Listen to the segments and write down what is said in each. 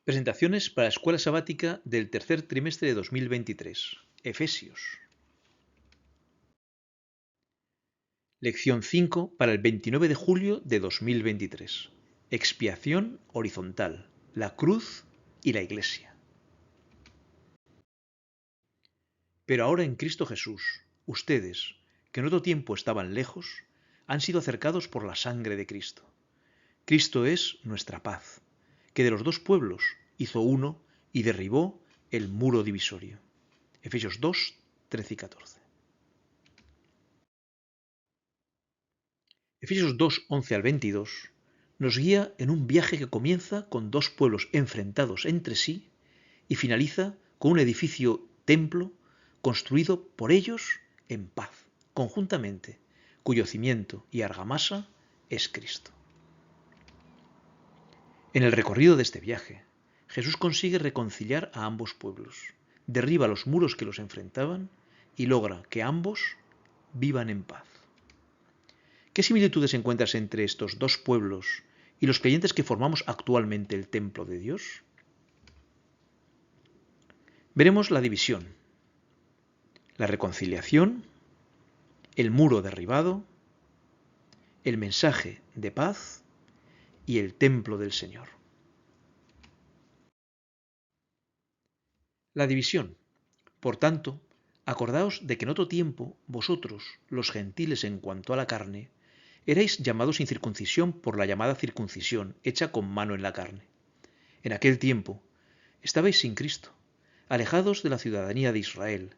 Presentaciones para la Escuela Sabática del tercer trimestre de 2023. Efesios. Lección 5 para el 29 de julio de 2023. Expiación horizontal, la cruz y la Iglesia. Pero ahora en Cristo Jesús, ustedes, que en otro tiempo estaban lejos, han sido acercados por la sangre de Cristo. Cristo es nuestra paz, que de los dos pueblos hizo uno y derribó el muro divisorio. Efesios 2, 13 y 14. Efesios 2, 11 al 22 nos guía en un viaje que comienza con dos pueblos enfrentados entre sí y finaliza con un edificio templo construido por ellos en paz, conjuntamente, cuyo cimiento y argamasa es Cristo. En el recorrido de este viaje, Jesús consigue reconciliar a ambos pueblos, derriba los muros que los enfrentaban y logra que ambos vivan en paz. ¿Qué similitudes encuentras entre estos dos pueblos y los creyentes que formamos actualmente el templo de Dios? Veremos la división, la reconciliación, el muro derribado, el mensaje de paz y el templo del Señor. La división. Por tanto, acordaos de que en otro tiempo vosotros, los gentiles en cuanto a la carne, erais llamados sin circuncisión por la llamada circuncisión hecha con mano en la carne. En aquel tiempo estabais sin Cristo, alejados de la ciudadanía de Israel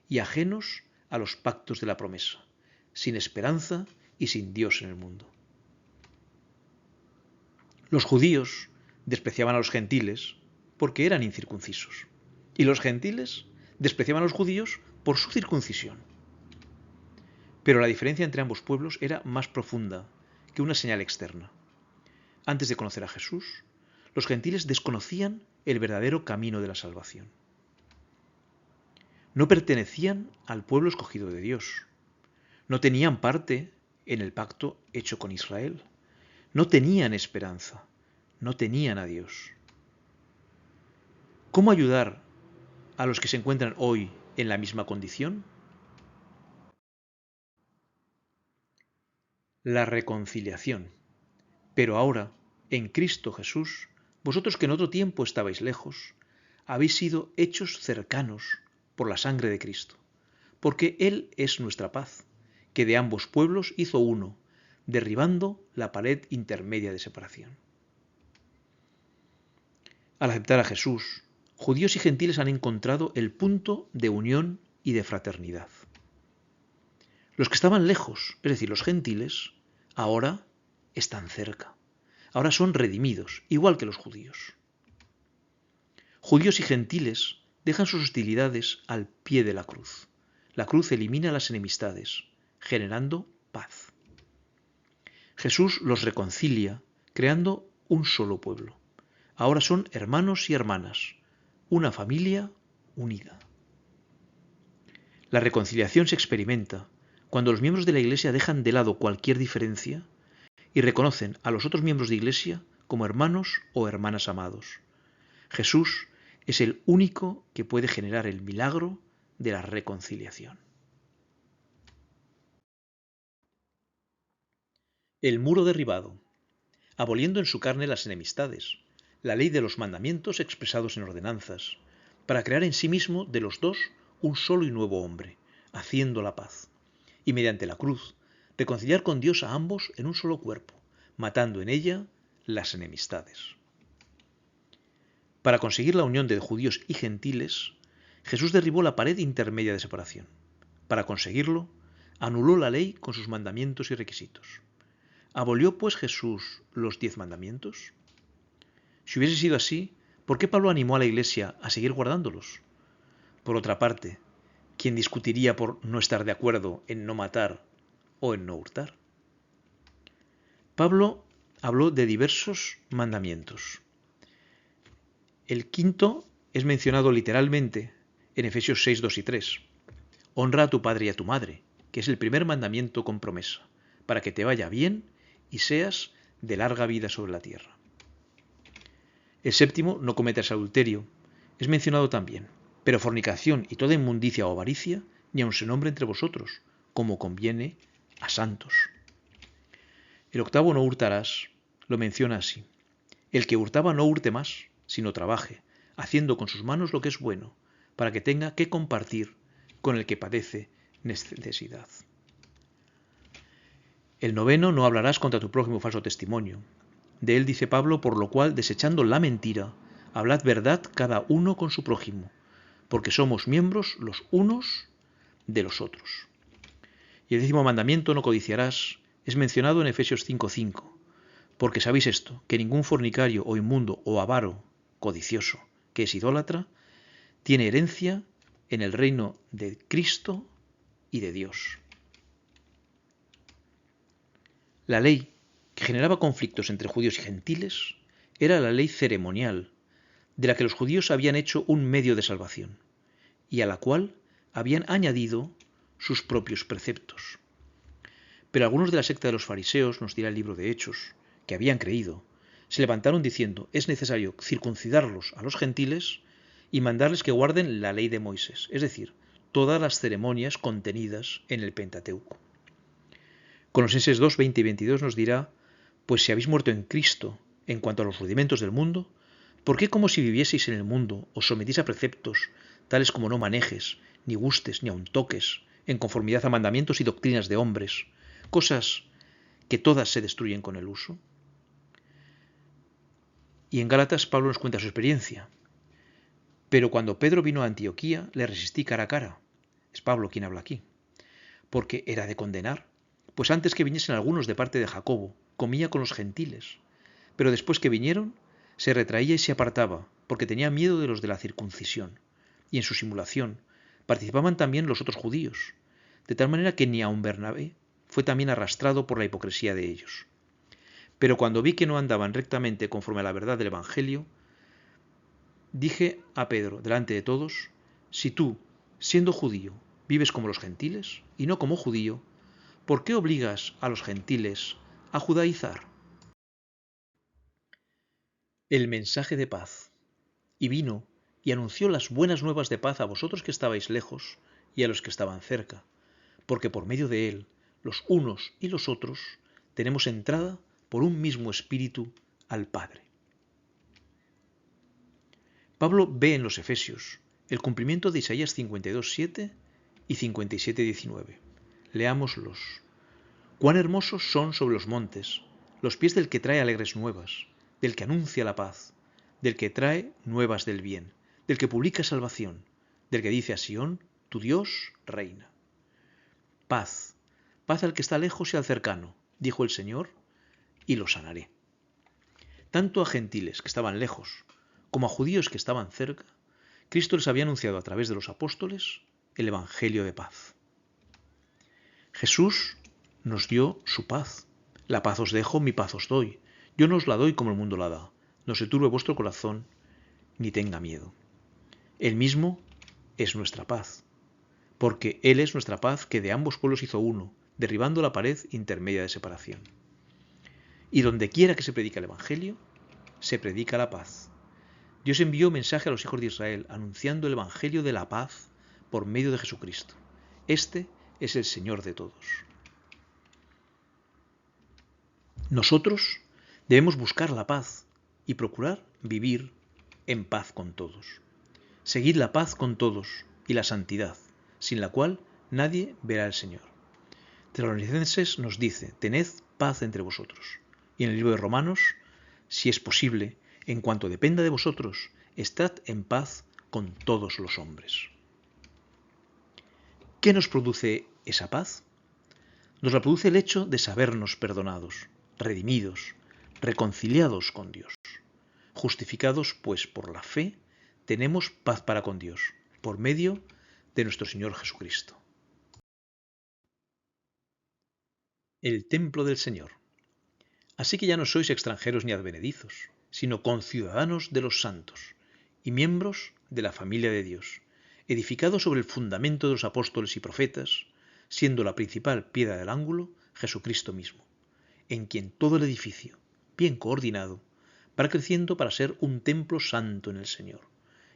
y ajenos a los pactos de la promesa, sin esperanza y sin Dios en el mundo. Los judíos despreciaban a los gentiles porque eran incircuncisos, y los gentiles despreciaban a los judíos por su circuncisión. Pero la diferencia entre ambos pueblos era más profunda que una señal externa. Antes de conocer a Jesús, los gentiles desconocían el verdadero camino de la salvación. No pertenecían al pueblo escogido de Dios. No tenían parte en el pacto hecho con Israel. No tenían esperanza. No tenían a Dios. ¿Cómo ayudar a los que se encuentran hoy en la misma condición? La reconciliación. Pero ahora, en Cristo Jesús, vosotros que en otro tiempo estabais lejos, habéis sido hechos cercanos por la sangre de Cristo, porque Él es nuestra paz, que de ambos pueblos hizo uno, derribando la pared intermedia de separación. Al aceptar a Jesús, judíos y gentiles han encontrado el punto de unión y de fraternidad. Los que estaban lejos, es decir, los gentiles, ahora están cerca. Ahora son redimidos, igual que los judíos. Judíos y gentiles dejan sus hostilidades al pie de la cruz. La cruz elimina las enemistades, generando paz. Jesús los reconcilia, creando un solo pueblo. Ahora son hermanos y hermanas, una familia unida. La reconciliación se experimenta cuando los miembros de la Iglesia dejan de lado cualquier diferencia y reconocen a los otros miembros de Iglesia como hermanos o hermanas amados. Jesús es el único que puede generar el milagro de la reconciliación. El muro derribado, aboliendo en su carne las enemistades, la ley de los mandamientos expresados en ordenanzas, para crear en sí mismo de los dos un solo y nuevo hombre, haciendo la paz, y mediante la cruz, reconciliar con Dios a ambos en un solo cuerpo, matando en ella las enemistades. Para conseguir la unión de judíos y gentiles, Jesús derribó la pared intermedia de separación. Para conseguirlo, anuló la ley con sus mandamientos y requisitos. ¿Abolió pues Jesús los 10 mandamientos? Si hubiese sido así, ¿por qué Pablo animó a la Iglesia a seguir guardándolos? Por otra parte, ¿quién discutiría por no estar de acuerdo en no matar o en no hurtar? Pablo habló de diversos mandamientos. El quinto es mencionado literalmente en Efesios 6, 2 y 3. Honra a tu padre y a tu madre, que es el primer mandamiento con promesa, para que te vaya bien y seas de larga vida sobre la tierra. El séptimo, no cometas adulterio, es mencionado también, pero fornicación y toda inmundicia o avaricia ni aun se nombre entre vosotros, como conviene a santos. El octavo, no hurtarás, lo menciona así. El que hurtaba no hurte más, sino trabaje, haciendo con sus manos lo que es bueno, para que tenga que compartir con el que padece necesidad. El noveno, no hablarás contra tu prójimo falso testimonio. De él dice Pablo, por lo cual, desechando la mentira, hablad verdad cada uno con su prójimo, porque somos miembros los unos de los otros. Y el décimo mandamiento, no codiciarás, es mencionado en Efesios 5:5, porque sabéis esto, que ningún fornicario o inmundo o avaro, codicioso, que es idólatra, tiene herencia en el reino de Cristo y de Dios. La ley que generaba conflictos entre judíos y gentiles era la ley ceremonial, de la que los judíos habían hecho un medio de salvación, y a la cual habían añadido sus propios preceptos. Pero algunos de la secta de los fariseos, nos dirá el libro de Hechos, que habían creído, se levantaron diciendo, es necesario circuncidarlos a los gentiles y mandarles que guarden la ley de Moisés, es decir, todas las ceremonias contenidas en el Pentateuco. Colosenses 2, 20 y 22 nos dirá, pues si habéis muerto en Cristo en cuanto a los rudimentos del mundo, ¿por qué como si vivieseis en el mundo os sometís a preceptos, tales como no manejes, ni gustes, ni aun toques, en conformidad a mandamientos y doctrinas de hombres, cosas que todas se destruyen con el uso? Y en Gálatas Pablo nos cuenta su experiencia. Pero cuando Pedro vino a Antioquía, le resistí cara a cara. Es Pablo quien habla aquí. Porque era de condenar. Pues antes que viniesen algunos de parte de Jacobo, comía con los gentiles. Pero después que vinieron, se retraía y se apartaba, porque tenía miedo de los de la circuncisión. Y en su simulación participaban también los otros judíos, de tal manera que ni aun Bernabé fue también arrastrado por la hipocresía de ellos. Pero cuando vi que no andaban rectamente conforme a la verdad del Evangelio, dije a Pedro, delante de todos, si tú, siendo judío, vives como los gentiles, y no como judío, ¿por qué obligas a los gentiles a judaizar? El mensaje de paz. Y vino y anunció las buenas nuevas de paz a vosotros que estabais lejos y a los que estaban cerca, porque por medio de él, los unos y los otros, tenemos entrada por un mismo espíritu al Padre. Pablo ve en los Efesios el cumplimiento de Isaías 52:7 y 57:19. Leámoslos. Cuán hermosos son sobre los montes los pies del que trae alegres nuevas, del que anuncia la paz, del que trae nuevas del bien, del que publica salvación, del que dice a Sión, tu Dios reina. Paz, paz al que está lejos y al cercano, dijo el Señor, y lo sanaré. Tanto a gentiles que estaban lejos como a judíos que estaban cerca, Cristo les había anunciado a través de los apóstoles el Evangelio de paz. Jesús nos dio su paz. La paz os dejo, mi paz os doy. Yo no os la doy como el mundo la da. No se turbe vuestro corazón, ni tenga miedo. Él mismo es nuestra paz, porque Él es nuestra paz que de ambos pueblos hizo uno, derribando la pared intermedia de separación. Y donde quiera que se predica el Evangelio, se predica la paz. Dios envió mensaje a los hijos de Israel, anunciando el Evangelio de la paz por medio de Jesucristo. Este es el Señor de todos. Nosotros debemos buscar la paz y procurar vivir en paz con todos. Seguid la paz con todos y la santidad, sin la cual nadie verá al Señor. Tesalonicenses nos dice, tened paz entre vosotros. Y en el libro de Romanos, si es posible, en cuanto dependa de vosotros, estad en paz con todos los hombres. ¿Qué nos produce esa paz? Nos la produce el hecho de sabernos perdonados, redimidos, reconciliados con Dios. Justificados, pues, por la fe, tenemos paz para con Dios, por medio de nuestro Señor Jesucristo. El templo del Señor. Así que ya no sois extranjeros ni advenedizos, sino conciudadanos de los santos y miembros de la familia de Dios, edificados sobre el fundamento de los apóstoles y profetas, siendo la principal piedra del ángulo Jesucristo mismo, en quien todo el edificio, bien coordinado, para creciendo para ser un templo santo en el Señor,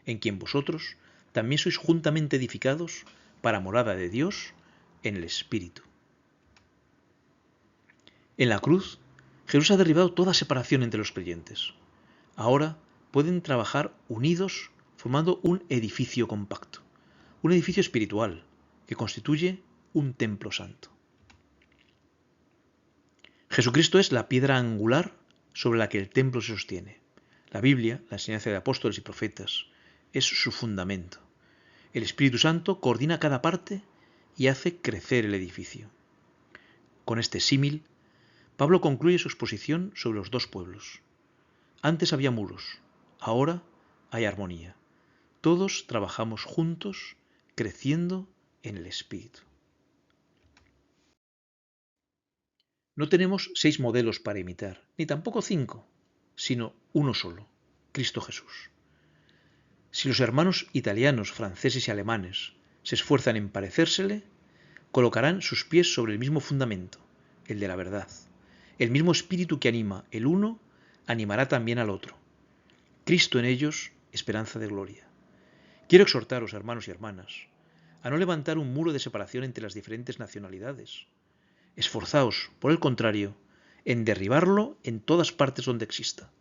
en quien vosotros también sois juntamente edificados para morada de Dios en el Espíritu. En la cruz, Jesús ha derribado toda separación entre los creyentes. Ahora pueden trabajar unidos formando un edificio compacto, un edificio espiritual que constituye un templo santo. Jesucristo es la piedra angular sobre la que el templo se sostiene. La Biblia, la enseñanza de apóstoles y profetas, es su fundamento. El Espíritu Santo coordina cada parte y hace crecer el edificio. Con este símil, Pablo concluye su exposición sobre los dos pueblos. Antes había muros, ahora hay armonía. Todos trabajamos juntos, creciendo en el Espíritu. No tenemos 6 modelos para imitar, ni tampoco 5, sino uno solo, Cristo Jesús. Si los hermanos italianos, franceses y alemanes se esfuerzan en parecérsele, colocarán sus pies sobre el mismo fundamento, el de la verdad. El mismo espíritu que anima el uno, animará también al otro. Cristo en ellos, esperanza de gloria. Quiero exhortaros, hermanos y hermanas, a no levantar un muro de separación entre las diferentes nacionalidades. Esforzaos, por el contrario, en derribarlo en todas partes donde exista.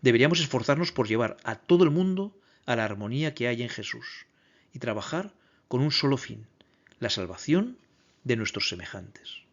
Deberíamos esforzarnos por llevar a todo el mundo a la armonía que hay en Jesús y trabajar con un solo fin, la salvación de nuestros semejantes.